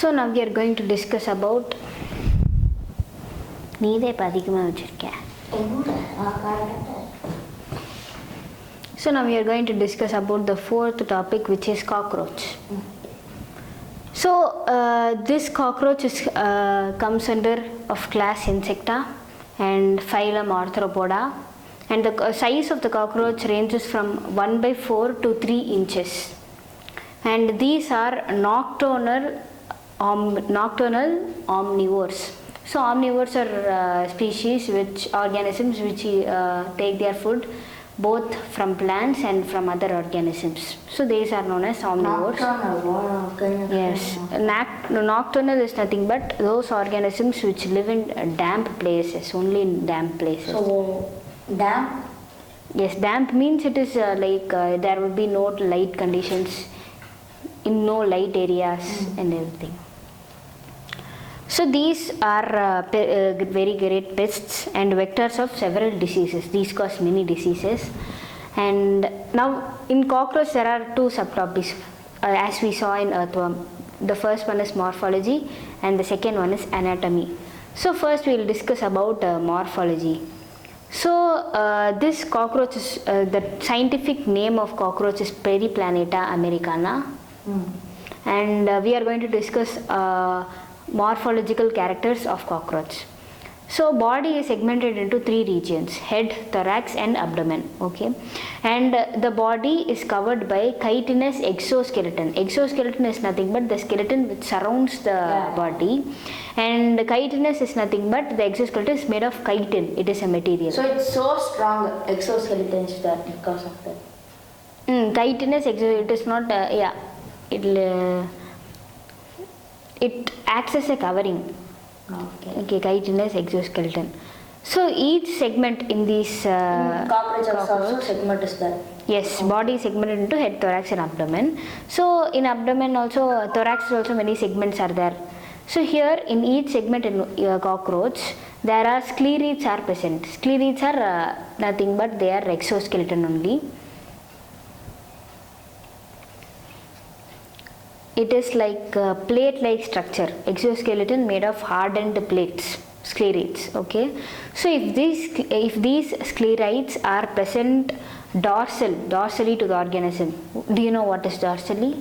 So now we are going to discuss about நீதே பதிகமாக வச்சுருக்கேன். So now we are going to discuss about the fourth topic, which is cockroach. So this cockroach is, comes under of class Insecta and phylum Arthropoda, and the size of the cockroach ranges from 1/4 to 3 inches, and these are nocturnal omnivores. So omnivores are species which organisms which take their food both from plants and from other organisms. So these are known as omnivores. Yes, nocturnal is nothing but those organisms which live in damp places, only in damp places. So damp? Yes, damp means it is there will be no light conditions, in no light areas and everything. So these are very great pests and vectors of several diseases. These cause many diseases. And now in cockroach there are two subtopics, as we saw in earthworm. The first one is morphology and the second one is anatomy. So first we will discuss about morphology. So this cockroach is, the scientific name of cockroach is Periplaneta americana. And we are going to discuss morphological characters of cockroach. So body is segmented into 3 regions: head, thorax and abdomen. Okay, and the body is covered by chitinous exoskeleton. Exoskeleton is nothing but the skeleton which surrounds the body, and chitinous is nothing but the exoskeleton is made of chitin. It is a material. So it's so strong, exoskeleton is that because of that. Chitinous it is not it acts as a covering. Okay, chitinous exoskeleton. So each segment in these cockroach also segment is there. Yes, body is segmented into head, thorax and abdomen. So in abdomen also, thorax also many segments are there. So here in each segment in cockroach there are sclerites are present. Sclerites are nothing but they are exoskeleton only. It is like a plate-like structure, exoskeleton made of hardened plates, sclerites. Okay, so if these sclerites are present dorsally to the organism. Do you know what is dorsally?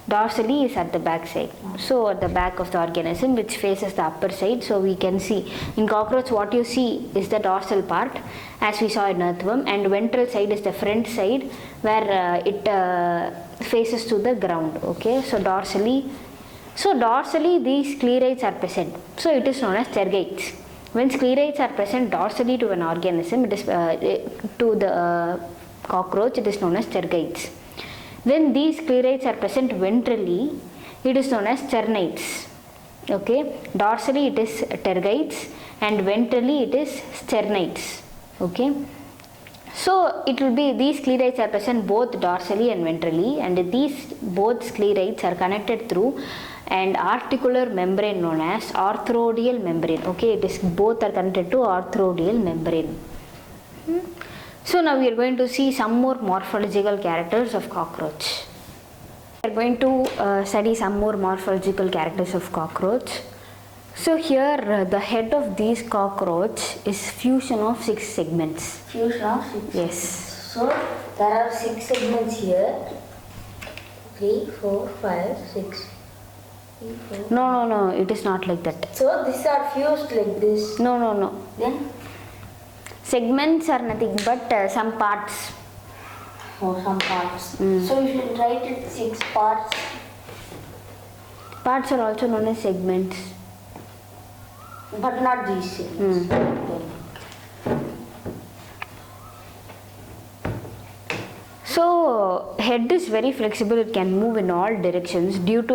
Dorsally is at the back side. So at the back of the organism which faces the upper side. So we can see in cockroach what you see is the dorsal part, as we saw in earthworm, and ventral side is the front side where it faces to the ground. Okay, so dorsally these sclerites are present. So it is known as tergites. When sclerites are present dorsally to an organism, it is to the cockroach, it is known as tergites. When these sclerites are present ventrally, it is known as sternites. Okay, dorsally it is tergites and ventrally it is sternites. Okay, so it will be these sclerites are present both dorsally and ventrally, and these both sclerites are connected through an articular membrane known as arthrodial membrane. Okay, it is both are connected to arthrodial membrane. So now we are going to see some more morphological characters of cockroach. We are going to study some more morphological characters of cockroach. So here the head of these cockroach is fusion of 6 segments. Fusion of 6? Yes. So there are 6 segments here. 3, 4, 5, 6. 3, 4. No, it is not like that. So these are fused like this? No. Then? Segments are nothing but some parts. Oh, some parts. So you should write it 6 parts. Parts are also known as segments. But not these segments. So head is very flexible. It can move in all directions due to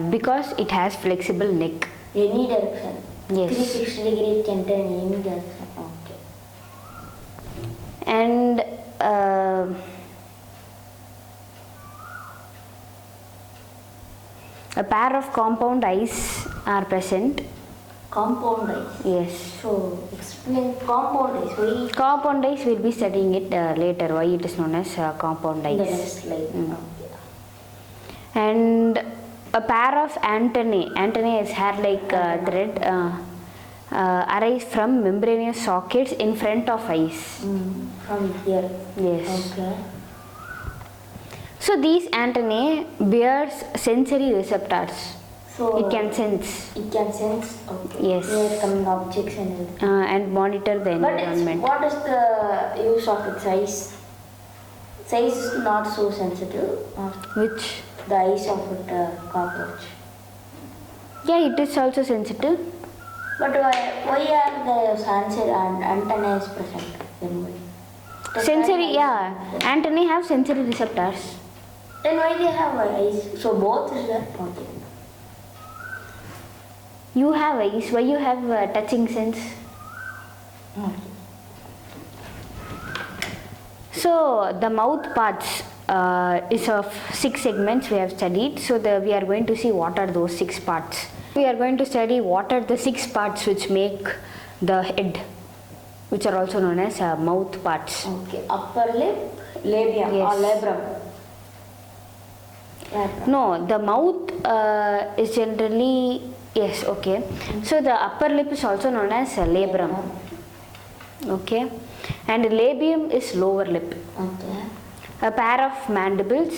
because it has flexible neck. Any direction? Yes. 360 degree it can turn any direction. Okay. And a pair of compound eyes are present. Compound eyes? Yes. So explain compound eyes. Why? Compound eyes, we'll be studying it later, why it is known as compound eyes. The next slide. And a pair of antennae is hair-like thread arise from membranous sockets in front of eyes. From here. Yes. Okay. So these antennae bears sensory receptors. So It can sense it can sense. Okay. Yes. Near coming objects and everything. and monitor the But environment. what is the use of its eyes? Size is not so sensitive. Which, The eyes of it cockroach. yeah, it is also sensitive. But why are the sensor and antennas present? Then why? Sensory, yeah. Antennae have sensory receptors. Then why they have eyes? So both is there. Okay. You have eyes. Why you have touching sense? Okay. So the mouth parts is of 6 segments we have studied. So we are going to see what are those 6 parts. We are going to study what are the 6 parts which make the head, which are also known as mouth parts. Okay. Upper lip, labium or Yes. labrum. Labrum. No, the mouth is generally, yes, okay. So the upper lip is also known as labrum. Okay. And labium is lower lip. Okay. A pair of mandibles.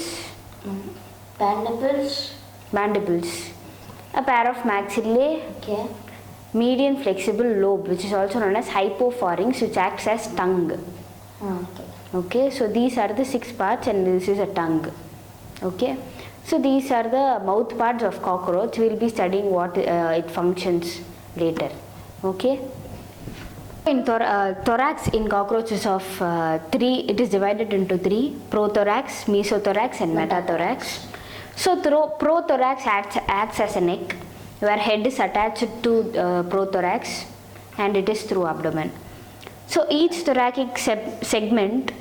Mandibles. A pair of maxillae. Okay. Median flexible lobe, which is also known as hypopharynx, which acts as tongue. Okay. Okay, so these are the 6 parts and this is a tongue. Okay, so these are the mouth parts of cockroach. We will be studying what it functions later. Okay. In thorax in cockroach is of 3, it is divided into 3: prothorax, mesothorax and metathorax. So prothorax acts as a neck, where head is attached to prothorax and it is through abdomen. So each thoracic segment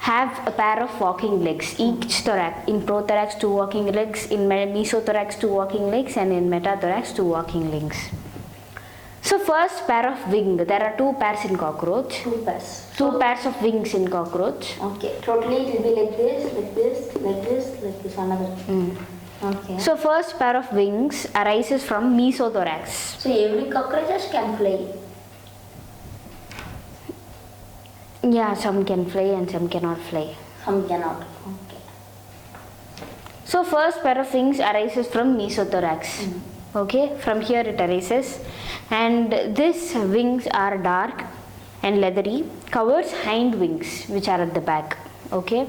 have a pair of walking legs. Each thorax, in prothorax 2 walking legs, in mesothorax 2 walking legs and in metathorax 2 walking legs. So first, pair of wing. There are 2 pairs in cockroach. 2 pairs. 2 pairs of wings in cockroach. Okay. Totally it will be like this, like this, like this, like this, another. Okay. So first pair of wings arises from mesothorax. So every cockroaches can fly. Yeah, some can fly and some cannot fly. Some cannot. Okay. So first pair of wings arises from mesothorax. Okay, from here it arises, and these wings are dark and leathery, covers hind wings which are at the back. Okay,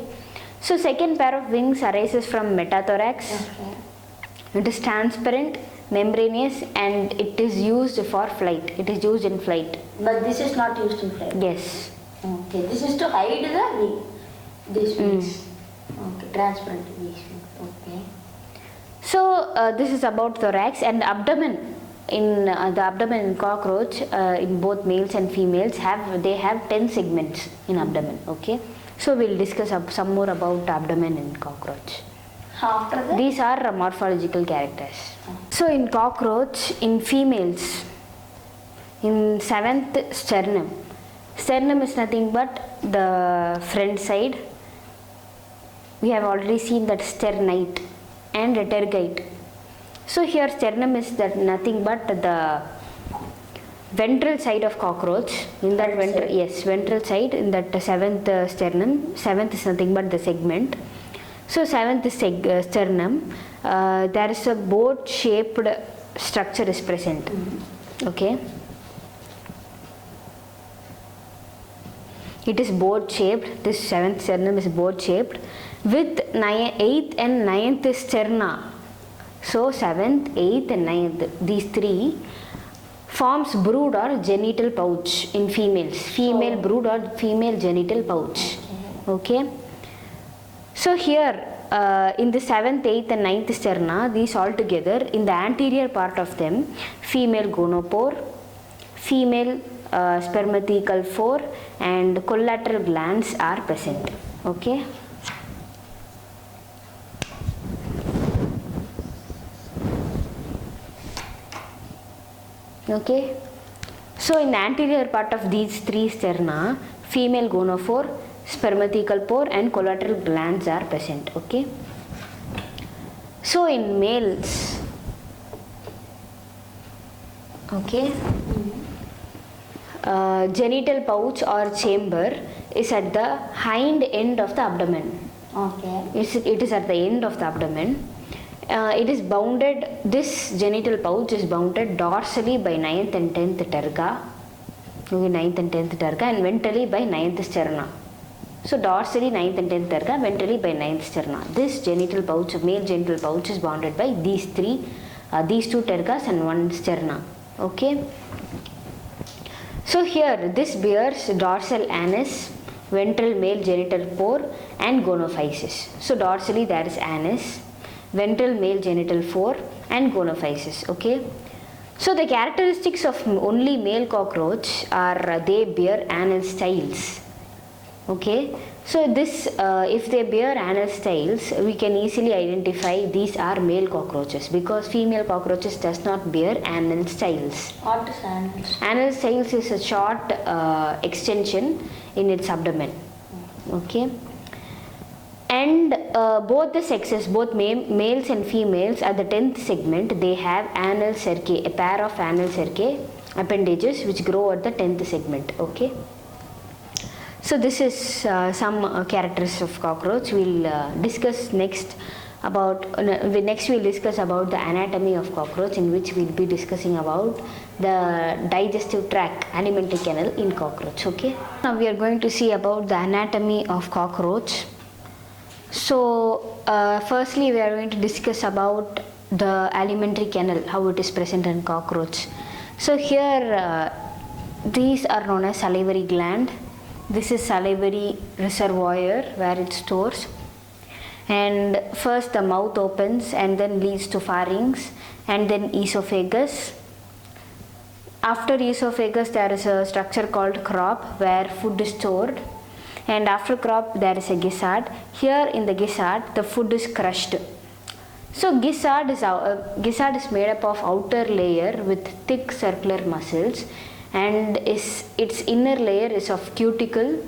so second pair of wings arises from metathorax. Okay. It is transparent, membranous, and it is used for flight. It is used in flight. But this is not used in flight. Yes. Okay. This is to hide the wing. These wings. Okay. Transparent wings. Okay. So this is about thorax and abdomen. In the abdomen in cockroach, in both males and females, have 10 segments in abdomen. Okay. So we'll discuss some more about abdomen in cockroach. After that. These are morphological characters. So in cockroach, in females, in 7th sternum. Sternum is nothing but the front side. We have already seen that sternite and tergite. So here sternum is that nothing but the ventral side of cockroach. In that ventral side in that 7th sternum. 7th is nothing but the segment. So 7th sternum, there is a boat shaped structure is present. Okay. It is boat shaped. This 7th sternum is boat shaped with 8th and 9th sterna. So 7th, 8th and 9th, these 3 forms brood or genital pouch in females. Female brood or female genital pouch. Okay. So here in the 7th, 8th and 9th sterna, these all together, in the anterior part of them, female gonopore, female spermathecal 4 and collateral glands are present. Okay. Okay. So in the anterior part of these 3 sterna, female gonophore, spermathecal pore and collateral glands are present. Okay. So in males, okay, genital pouch or chamber is at the hind end of the abdomen. Okay. It is at the end of the abdomen. It is bounded, this genital pouch is bounded dorsally by 9th and 10th terga, okay, 9th and 10th terga, and ventrally by 9th sterna. So dorsally 9th and 10th terga, ventrally by 9th sterna. This genital pouch, male genital pouch, is bounded by these two tergas and one sterna. Okay. So here this bears dorsal anus, ventral male genital pore, and gonophysis. So dorsally there is anus, ventral male genital pore, and gonophysis. Okay. So the characteristics of only male cockroach are they bear anal styles. Okay. So this if they bear anal styles, we can easily identify these are male cockroaches, because female cockroaches does not bear anal styles. What is anus? Anal styles is a short extension in its abdomen. Okay. And both the sexes, both males and females, at the 10th segment they have anal cerci, a pair of anal cerci appendages which grow at the 10th segment. Okay. So this is some characteristics of cockroach. We'll discuss next about next we'll discuss about the anatomy of cockroach, in which we'll be discussing about the digestive tract, alimentary canal in cockroach. Okay. Now we are going to see about the anatomy of cockroach. So firstly we are going to discuss about the alimentary canal, how it is present in cockroach. So here these are known as salivary gland. This is salivary reservoir where it stores, and first the mouth opens and then leads to pharynx and then esophagus. After esophagus there is a structure called crop where food is stored, and after crop there is a gizzard. Here in the gizzard the food is crushed. So gizzard is made up of outer layer with thick circular muscles, and its inner layer is of cuticle,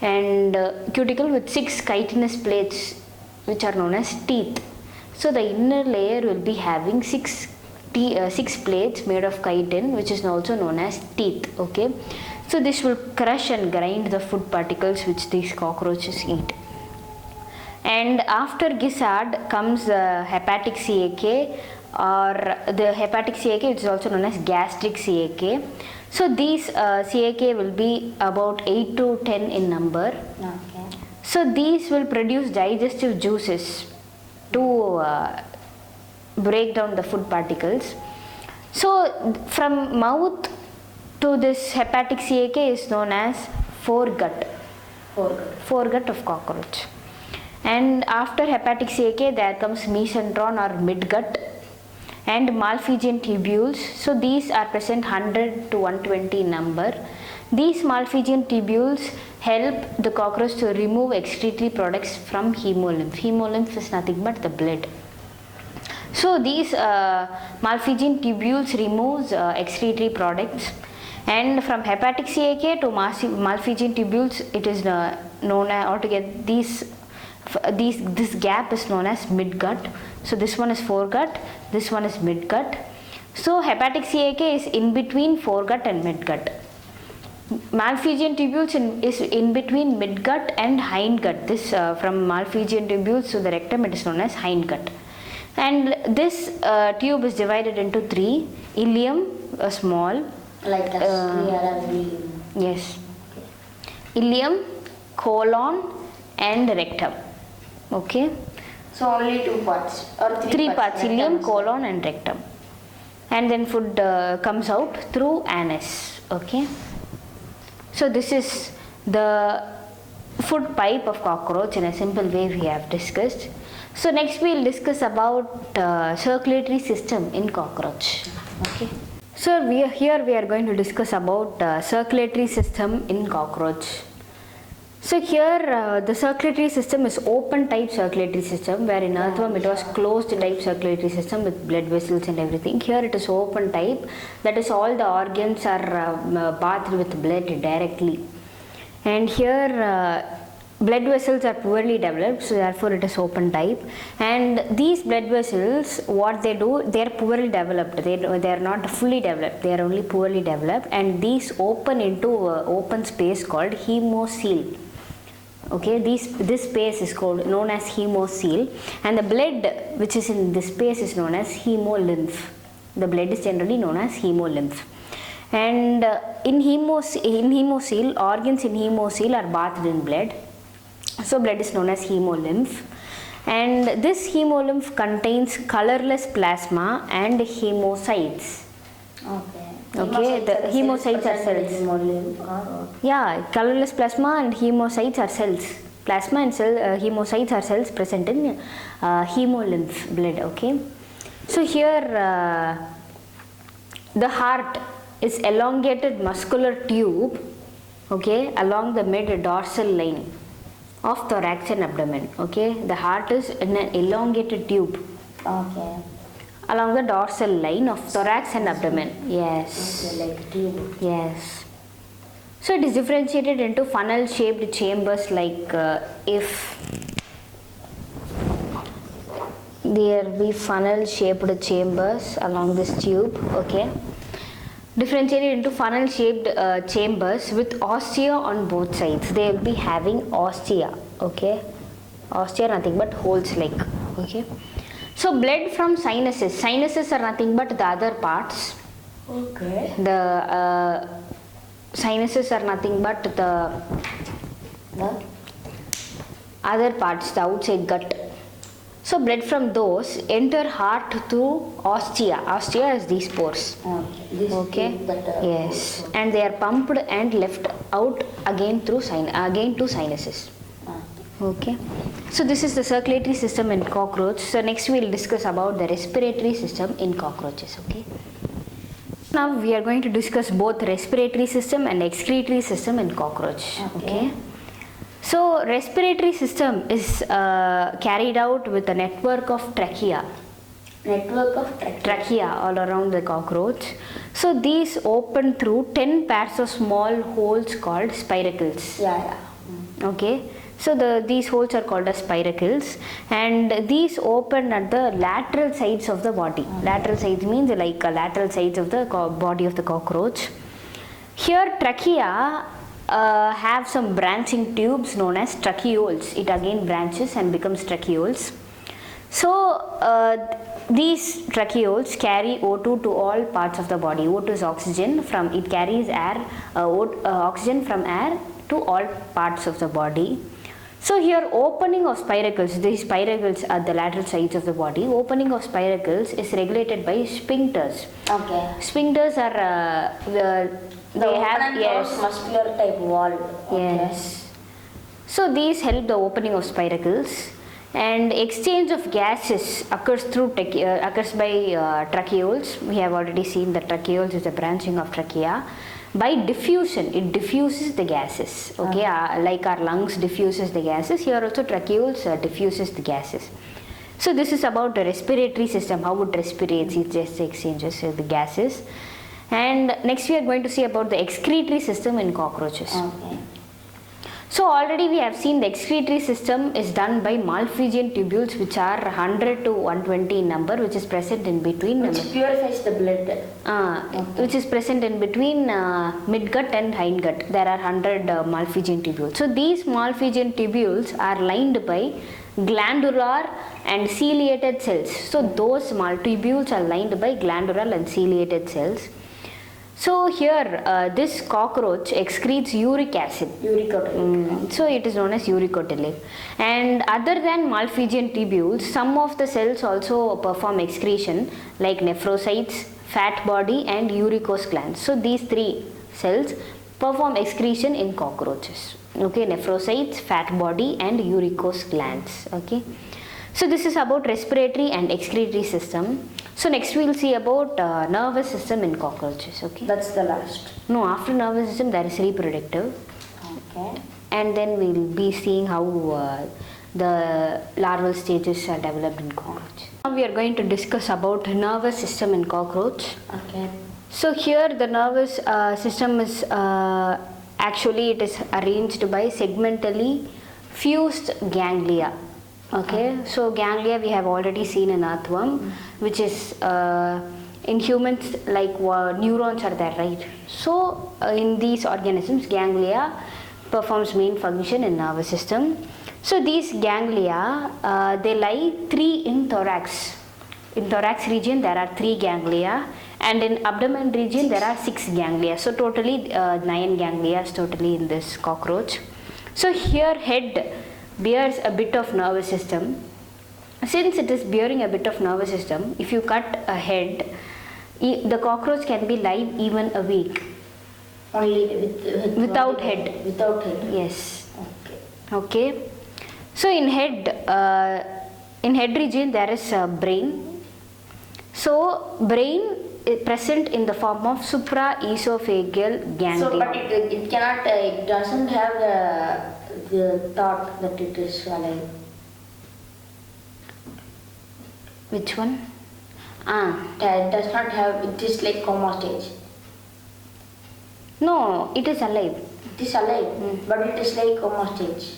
and cuticle with 6 chitinous plates which are known as teeth. So the inner layer will be having 6 plates made of chitin, which is also known as teeth. Okay. So this will crush and grind the food particles which these cockroaches eat. And after gizzard comes the hepatic CAK, or the hepatic CAK, which is also known as gastric CAK. So these CAK will be about 8 to 10 in number. Okay. So these will produce digestive juices to break down the food particles. So from mouth to this hepatic CAK is known as foregut. Foregut of cockroach. And after hepatic CAK there comes mesenteron or midgut, and Malpighian tubules. So these are present 100 to 120 in number. These Malpighian tubules help the cockroach to remove excretory products from hemolymph. Hemolymph is nothing but the blood. So these Malpighian tubules removes excretory products, and from hepatic CAK to Malpighian tubules it is known as altogether this gap is known as midgut. So this one is foregut, this one is midgut. So hepatic CAK is in between foregut and midgut. Malpighian tubules is in between midgut and hindgut. This from Malpighian tubules to the rectum it is known as hindgut. And this tube is divided into 3: ileum, a small, Like a yes, ileum, colon, and rectum. Okay. So only 2 parts or 3 parts: ileum, colon, and rectum. And then food comes out through anus. Okay. So this is the food pipe of cockroach in a simple way we have discussed. So next we will discuss about circulatory system in cockroach. Okay. So we are going to discuss about circulatory system in cockroach. So here the circulatory system is open type circulatory system, where in earthworm it was closed type circulatory system with blood vessels and everything. Here it is open type, that is all the organs are bathed with blood directly. And here blood vessels are poorly developed, so therefore it is open type. And these blood vessels, what they do, they are poorly developed. They are not fully developed. They are only poorly developed, and these open into open space called hemocoel. Okay, this space is called known as hemocoel, and the blood which is in this space is known as hemolymph. The blood is generally known as hemolymph. And in hemocoel, organs in hemocoel are bathed in blood. So blood is known as hemolymph, and this hemolymph contains colorless plasma and hemocytes. Okay, the hemocytes are cells. Yeah, colorless plasma and hemocytes are cells. Plasma and hemocytes are cells present in hemolymph blood. Okay, so here the heart is elongated muscular tube, okay, along the mid dorsal line of thorax and abdomen. Okay, the heart is in an elongated tube. Okay. Along the dorsal line of thorax and abdomen. Yes. Okay, like tube. Yes. So it is differentiated into funnel shaped chambers, like if there be funnel shaped chambers along this tube. Okay, differentiated into funnel shaped chambers with ostia on both sides. They will be having ostia. Okay, ostia nothing but holes like. Okay, so blood from sinuses are nothing but the other parts. Okay. The sinuses are nothing but the other parts, the outside gut. So blood from those enter heart through ostia. Ostia is these pores. Okay. Yes, and they are pumped and left out again through to sinuses. Okay. So this is the circulatory system in cockroach. So next we will discuss about the respiratory system in cockroaches. Okay. Now we are going to discuss both respiratory system and excretory system in cockroach. Okay. So respiratory system is carried out with a network of trachea. Trachea all around the cockroach. So these open through 10 pairs of small holes called spiracles. Okay. So these holes are called as spiracles, and these open at the lateral sides of the body. Lateral sides means like lateral sides of the body of the cockroach. Here trachea have some branching tubes known as tracheoles. It again branches and becomes tracheoles. So these tracheoles carry O2 to all parts of the body. O2 is oxygen. It carries air, oxygen from air to all parts of the body. So here opening of spiracles, these spiracles at the lateral sides of the body, opening of spiracles is regulated by sphincters. Okay. Sphincters are they have muscular type wall. Okay. Yes. So these help the opening of spiracles, and exchange of gases occurs by tracheoles. We have already seen that tracheoles is a branching of trachea. By diffusion, it diffuses the gases. Okay, like our lungs diffuses the gases, here also tracheoles diffuses the gases. So this is about the respiratory system, how it respirates, it just exchanges the gases. And next we are going to see about the excretory system in cockroaches. Okay. So already we have seen the excretory system is done by Malpighian tubules, which are 100 to 120 in number, which is present in between. Which purifies the blood. Which is present in between midgut and hindgut. There are 100 Malpighian tubules. So these Malpighian tubules are lined by glandular and ciliated cells. So those tubules are lined by glandular and ciliated cells. So here this cockroach excretes uric acid. So it is known as uricotylate. And other than Malpighian tubules, some of the cells also perform excretion, like nephrocytes, fat body and uricose glands. So these three cells perform excretion in cockroaches. Okay, nephrocytes, fat body and uricose glands. Okay. So this is about respiratory and excretory system. So next we will see about nervous system in cockroaches. Okay. That's the last. No, after nervous system there is reproductive. Okay. And then we will be seeing how the larval stages are developed in cockroach. Now we are going to discuss about nervous system in cockroach. Okay. So here the nervous system is actually it is arranged by segmentally fused ganglia. Okay, so ganglia we have already seen in earthworm, which is in humans like neurons are there, right? So in these organisms, ganglia performs main function in nervous system. So these ganglia, they lie 3 in thorax. In thorax region there are 3 ganglia, and in abdomen region there are 6 ganglia. So totally 9 ganglia is totally in this cockroach. So here head bears a bit of nervous system. Since it is bearing a bit of nervous system, if you cut a head, the cockroach can be live even a week. Only Without head. Without head. Yes. Okay. Okay. So in head region there is a brain. So brain is present in the form of supraesophageal ganglia. So, but it cannot. It doesn't have the thought that it is alive. Which one? It does not have. It is like coma stage. No, it is alive. It is alive, but it is like coma stage.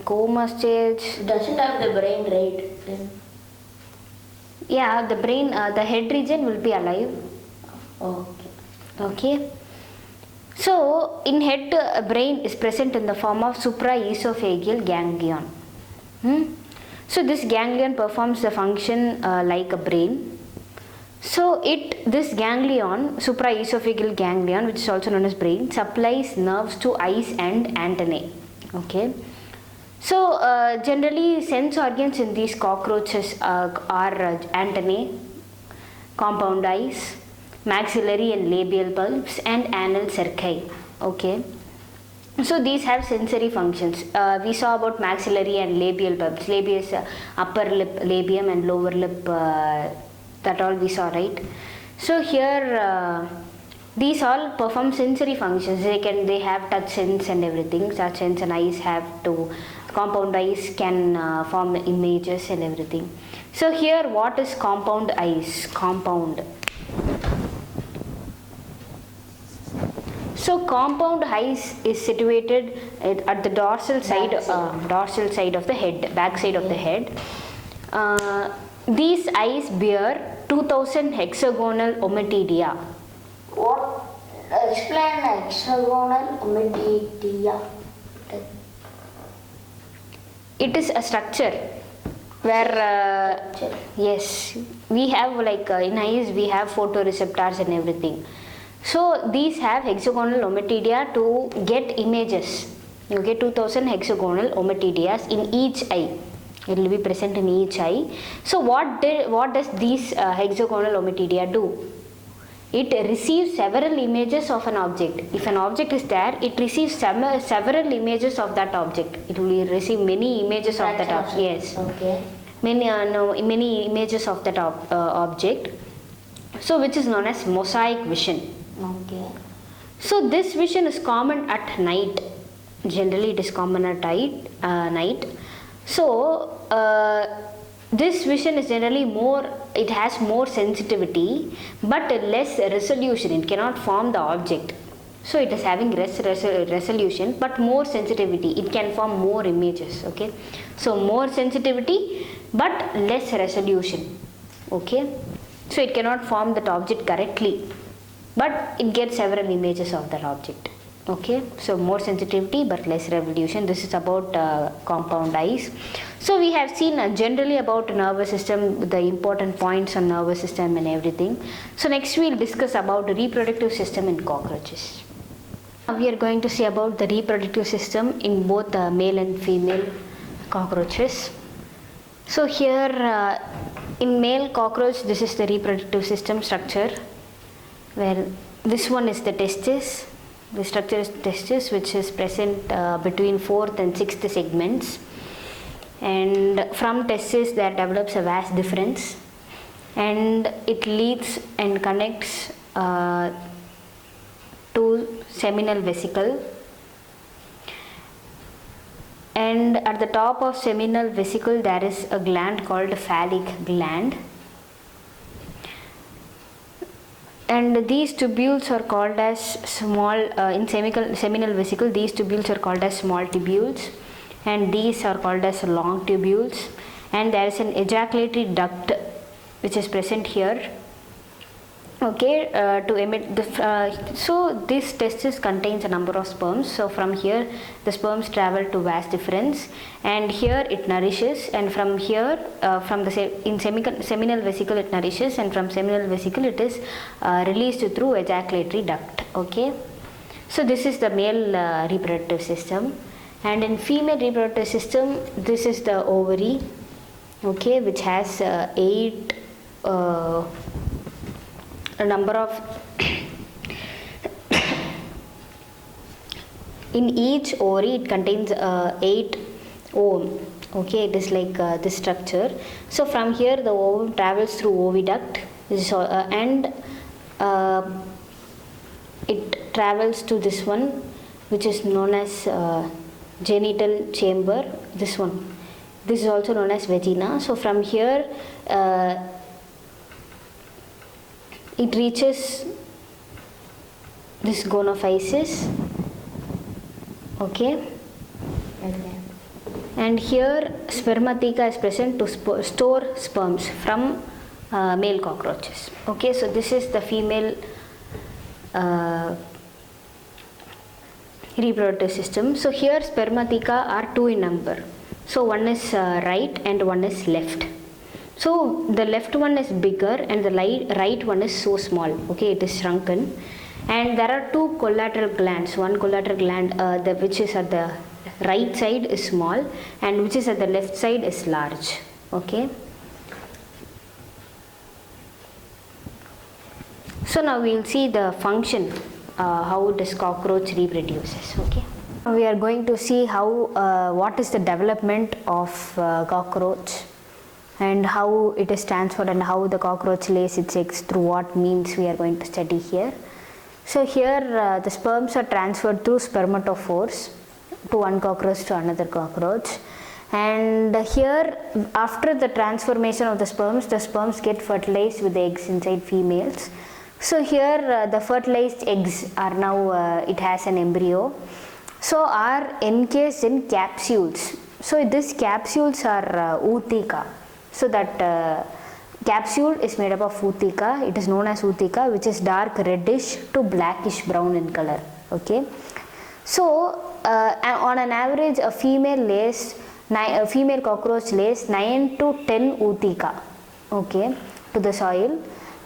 Coma stage. It doesn't have the brain, right? Then. Yeah, the brain, the head region will be alive. Okay. Okay. So in head, brain is present in the form of supraesophageal ganglion. So this ganglion performs the function like a brain. So this ganglion, supraesophageal ganglion, which is also known as brain, supplies nerves to eyes and antennae. Okay. So generally sense organs in these cockroaches are antennae, compound eyes, maxillary and labial bulbs, and anal cerci. Okay. So these have sensory functions. We saw about maxillary and labial bulbs. Labia is upper lip labium and lower lip, that all we saw, right? So here these all perform sensory functions. They have touch sense and everything. Touch sense and eyes have to, compound eyes can form images and everything. So here what is compound eyes? Compound. So compound eyes is situated at the dorsal side of the head, back side of the head. These eyes bear 2000 hexagonal ommatidia. What? Explain hexagonal ommatidia. It is a structure where yes, we have like in eyes we have photoreceptors and everything. So these have hexagonal ommatidia to get images. You get 2000 hexagonal ommatidias in each eye. It will be present in each eye. So what does these hexagonal ommatidia do? It receives several images of an object. If an object is there, it receives several images of that object. It will receive many images of that object. Yes. Okay. Many images of that object. So which is known as mosaic vision. Okay. So this vision is common at night. Generally, it is common at night. So this vision is generally more. It has more sensitivity, but less resolution. It cannot form the object. So it is having less resolution, but more sensitivity. It can form more images. Okay. So more sensitivity, but less resolution. Okay. So it cannot form that object correctly, but it gets several images of that object. Okay, so more sensitivity but less resolution. This is about compound eyes. So we have seen generally about nervous system, the important points on nervous system and everything. So next we will discuss about the reproductive system in cockroaches. Now we are going to see about the reproductive system in both male and female cockroaches. So here in male cockroach, this is the reproductive system structure, where this one is the testis. The structure is testis, which is present between 4th and 6th segments, and from testis there develops a vas deferens, and it leads and connects to seminal vesicle, and at the top of seminal vesicle there is a gland called phallic gland, and And these tubules are called as small, in seminal vesicle, these tubules are called as small tubules, and these are called as long tubules. And there is an ejaculatory duct which is present here, okay, to emit the so this testis contains a number of sperms. So from here the sperms travel to vas deferens, and here it nourishes, and from here from the seminal vesicle it nourishes, and from seminal vesicle it is released through ejaculatory duct. Okay, so this is the male reproductive system. And in female reproductive system, this is the ovary, okay, which has 8 a number of in each ovary it contains 8 ovum, okay, it is like this structure. So from here the ovum travels through oviduct, and it travels to this one which is known as genital chamber. This is also known as vagina. So from here it reaches this gonophysis, okay, and here spermatheca is present to store sperms from male cockroaches. Okay, so this is the female reproductive system. So here spermatheca are 2 in number. So one is right and one is left. So the left one is bigger and the right one is so small, okay, it is shrunken. And there are 2 collateral glands. One collateral gland which is at the right side is small, and which is at the left side is large. Okay, so now we will see the function, how this cockroach reproduces. Okay, now we are going to see how what is the development of cockroach, and how it is transferred, and how the cockroach lays its eggs, through what means we are going to study here. So here the sperms are transferred through spermatophores to one cockroach to another cockroach, and here after the transformation of the sperms get fertilized with the eggs inside females. So here the fertilized eggs are now it has an embryo, so are encased in capsules. So these capsules are ootheca. So that capsule is made up of ootheca. It is known as ootheca, which is dark reddish to blackish brown in color. Okay, so on an average a female cockroach lays 9 to 10 ootheca, okay, to the soil.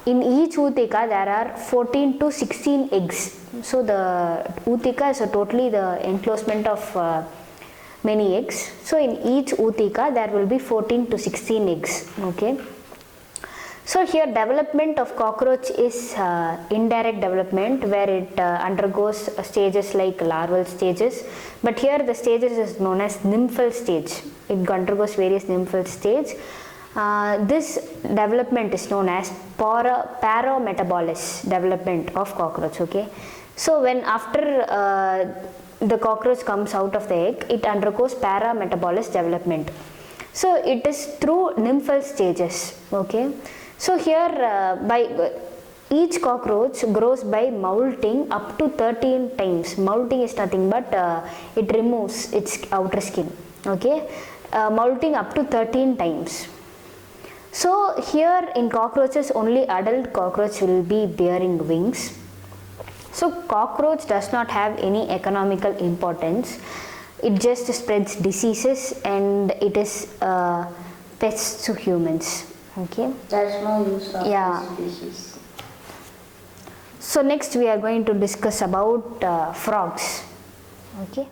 In each ootheca there are 14 to 16 eggs. So the ootheca is totally the enclosement of many eggs. So in each ootheca there will be 14 to 16 eggs. Okay, so here development of cockroach is indirect development, where it undergoes stages like larval stages, but here the stages is known as nymphal stage. It undergoes various nymphal stage. This development is known as parametabolous development of cockroach. Okay, so when after the cockroach comes out of the egg, it undergoes parametabolous development. So it is through nymphal stages. Okay, so here each cockroach grows by molting up to 13 times. Molting is nothing but it removes its outer skin. Okay, molting up to 13 times. So here in cockroaches only adult cockroach will be bearing wings. So cockroach does not have any economical importance. It just spreads diseases and it is pests to humans. Okay. There is no use of this species. So next we are going to discuss about frogs. Okay.